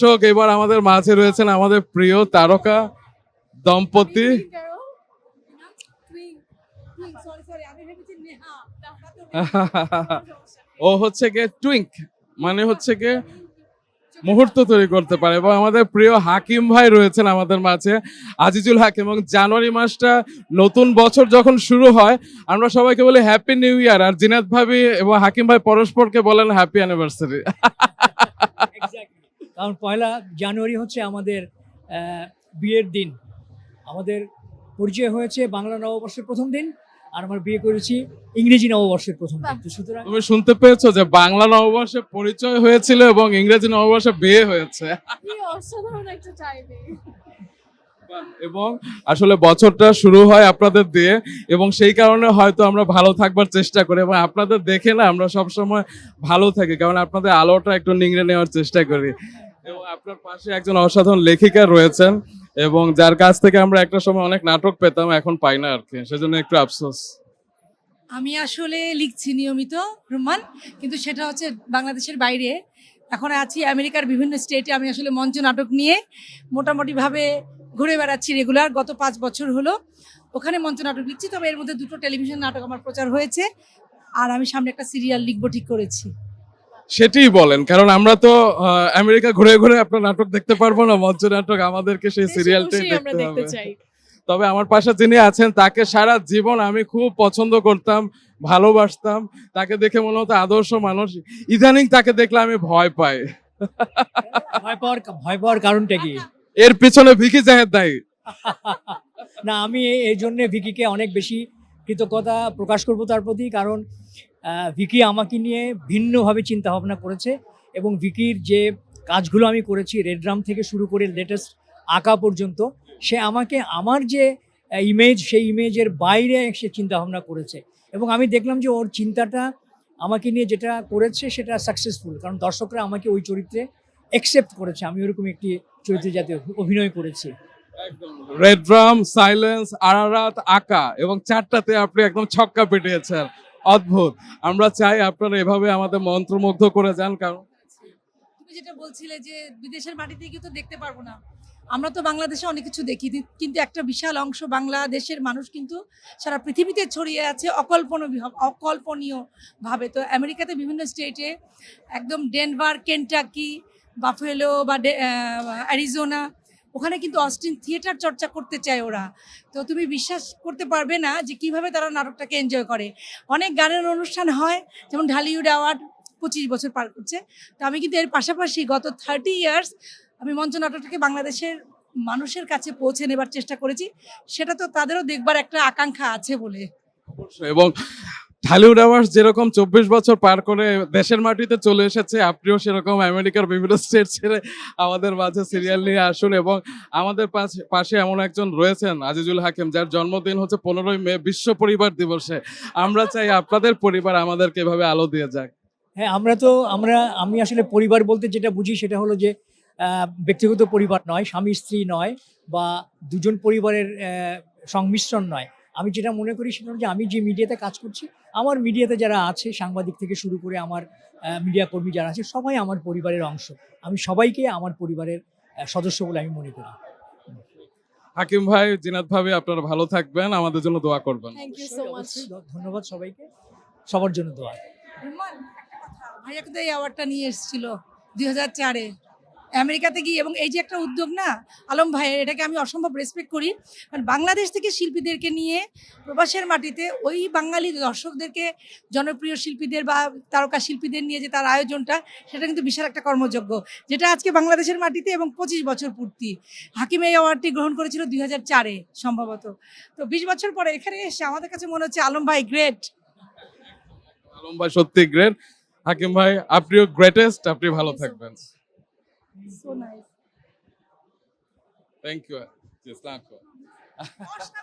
দর্শক, এবার আমাদের মাঝে রয়েছেন আমাদের প্রিয় তারকা দম্পতি। ও হচ্ছে গিয়ে টুইঙ্ক, মানে হচ্ছে গিয়ে মুহূর্ত তৈরি করতে পারে। এবং আমাদের প্রিয় হাকিম ভাই রয়েছেন আমাদের মাঝে, আজিজুল হাকিম। এবং জানুয়ারি মাসটা নতুন বছর যখন শুরু হয়, আমরা সবাইকে বলি হ্যাপি নিউ ইয়ার, আর জিনাত ভাবি এবং হাকিম ভাই পরস্পরকে বলেন হ্যাপি অ্যানিভার্সারি। কারণ 1 জানুয়ারি হচ্ছে আমাদের বিয়ের দিন। আমাদের পরিচয় হয়েছে বাংলা নববর্ষের প্রথম দিন, আর আমরা বিয়ে করেছি ইংরেজি নববর্ষের প্রথম দিন। তো সুতরাং তুমি শুনতে পেয়েছো যে বাংলা নববর্ষে পরিচয় হয়েছিল এবং ইংরেজি নববর্ষে বিয়ে হয়েছে। অসাধারণ একটা টাইমিং। এবং আসলে বছরটা শুরু হয় আপনাদের দিয়ে, এবং সেই কারণে হয়তো আমরা ভালো থাকবার চেষ্টা করি, এবং আপনাদের দেখে না আমরা সবসময় ভালো থাকি, কারণ আপনাদের আলোটা একটু নিংড়ে নেওয়ার চেষ্টা করি। এবং আপনার পাশে একজন অসাধারণ লেখিকা রয়েছেন, এবং যার কাছ থেকে আমরা একটা সময় অনেক নাটক পেতাম, এখন পাই না আর কি, সেজন্য একটু আফসোস। আমি আসলে লিখছি নিয়মিত রোমান, কিন্তু সেটা হচ্ছে বাংলাদেশের বাইরে। এখন আছি আমেরিকার বিভিন্ন স্টেটে। আমি আসলে মঞ্চ নাটক নিয়ে মোটামুটিভাবে ঘুরে বেড়াচ্ছি রেগুলার। গত 5 বছর হলো ওখানে মঞ্চ নাটক লিখছি। তবে এর মধ্যে 2টো টেলিভিশন নাটক আমার প্রচার হয়েছে, আর আমি সামনে একটা সিরিয়াল লিখবো ঠিক করেছি। সেটাই বলেন, কারণ আমরা তো আমেরিকা ঘুরে ঘুরে আপনার নাটক দেখতে পারবো না, মঞ্চ নাটক, আমাদেরকে সেই সিরিয়ালটাই আমরা দেখতে দেখতে হবে। চাই। তবে আমার পাশে যিনি আছেন, তাকে সারা জীবন আমি খুব পছন্দ করতাম, ভালোবাসতাম। তাকে দেখে মনে হতো আদর্শ মানুষ। ইদানিং তাকে দেখলে আমি ভয় পাই। ভয় পাওয়ার কারণটা কি? এর পিছনে ভিকি জাহেদ দায়ী। না, আমি এই জন্য ভিকিকে অনেক বেশি কৃতজ্ঞতা প্রকাশ করব তার প্রতি। কারণ ভিকি আমাকে নিয়ে ভিন্নভাবে চিন্তা ভাবনা করেছে, এবং ভিকির যে কাজগুলো আমি করেছি, রেড ড্রাম থেকে শুরু করে লেটেস্ট আঁকা পর্যন্ত, সে আমাকে আমার যে ইমেজ, সেই ইমেজের বাইরে সে চিন্তা ভাবনা করেছে। এবং আমি দেখলাম যে ওর চিন্তাটা আমাকে নিয়ে যেটা করেছে সেটা সাকসেসফুল, কারণ দর্শকরা আমাকে ওই চরিত্রে অ্যাকসেপ্ট করেছে। আমি ওরকম একটি চরিত্রে যাতে অভিনয় করেছি। রেড ড্রাম, সাইলেন্স, আরারাত, আঁকা, এবং 4টাতে আপনি একদম ছক্কা পিটিয়েছেন। অদ্ভুত। আমরা চাই আপনারা এভাবে আমাদের মন্ত্রমুগ্ধ করে যান। কারণ তুমি যেটা বলছিলে যে বিদেশের মাটিতে গিয়ে তো দেখতে পারবো না, আমরা তো বাংলাদেশে অনেক কিছু দেখি, কিন্তু একটা বিশাল অংশ বাংলাদেশের মানুষ কিন্তু সারা পৃথিবীতে ছড়িয়ে আছে অকল্পনীয় ভাবে। তো আমেরিকাতে বিভিন্ন স্টেটে, একদম ডেনভার, কেন্টাকি, বাফেলো বা অ্যারিজোনা, ওখানে কিন্তু অস্টিন থিয়েটার চর্চা করতে চায় ওরা। তো তুমি বিশ্বাস করতে পারবে না যে কিভাবে তারা নাটকটাকে এনজয় করে। অনেক গানের অনুষ্ঠান হয়, যেমন ঢালিউড অ্যাওয়ার্ড 25 বছর পার করছে। তো আমি কিন্তু এর পাশাপাশি গত 30 ইয়ার্স আমি মঞ্চ নাটকটাকে বাংলাদেশের মানুষের কাছে পৌঁছে নেবার চেষ্টা করেছি। সেটা তো তাদেরও দেখবার একটা আকাঙ্ক্ষা আছে বলে। এবং ঢালিউড অ্যাওয়ার্ডস যেরকম 24 বছর পার করে দেশের মাটিতে চলে এসেছে, আপনিও সেরকম আমেরিকার বিভিন্ন স্টেট ছেড়ে আমাদের মাঝে সিরিয়াল নিয়ে আসুন। এবং আমাদের পাশে এমন একজন রয়েছেন, আজিজুল হাকিম, যার জন্মদিন হচ্ছে 15ই মে, বিশ্ব পরিবার দিবসে। আমরা চাই আপনাদের পরিবার আমাদেরকে এভাবে আলো দিয়ে যাক। হ্যাঁ, আমি আসলে পরিবার বলতে যেটা বুঝি সেটা হলো যে ব্যক্তিগত পরিবার নয়, স্বামী স্ত্রী নয়, বা দুজন পরিবারের সংমিশ্রণ নয়। আমি যেটা মনে করি সেটা হলো যে আমি যে মিডিয়াতে কাজ করছি, আমার মিডিয়াতে যারা আছে, সাংবাদিক থেকে শুরু করে আমার মিডিয়া কর্মী যারা আছে, সবাই আমার পরিবারের অংশ। আমি সবাইকে আমার পরিবারের সদস্য বলে আমি মনে করি। হাকিম ভাই, জিনাত ভাবি, আপনারা ভালো থাকবেন, আমাদের জন্য দোয়া করবেন। Thank you so much. অবশ্যই ধন্যবাদ সবাইকে, সবার জন্য দোয়া। রুমান, একটা কথা, ভাইয়া কিন্তু এই অ্যাওয়ার্ডটা নিয়ে এসেছিল 2004-এ আমেরিকাতে গিয়ে। এবং এই যে একটা উদ্যোগ না আলম ভাইয়ের, এটাকে আমি অসম্ভব রেসপেক্ট করি। কারণ বাংলাদেশ থেকে শিল্পীদেরকে নিয়ে প্রবাসের মাটিতে ওই বাঙালি দর্শকদেরকে, জনপ্রিয় শিল্পীদের বা তারকা শিল্পীদের নিয়ে যে তার আয়োজনটা, সেটা কিন্তু বিশাল একটা কর্মযজ্ঞ, যেটা আজকে বাংলাদেশের মাটিতে এবং 25 বছর পূর্তি। হাকিম এই অ্যাওয়ার্ডটি গ্রহণ করেছিল 2004-এ সম্ভবত। তো 20 বছর পরে এখানে এসে আমাদের কাছে মনে হচ্ছে আলম ভাই গ্রেট। আলম ভাই সত্যি গ্রেট। হাকিম ভাই, আপনিও গ্রেটেস্ট, আপনি ভালো থাকবেন। So nice. Thank you.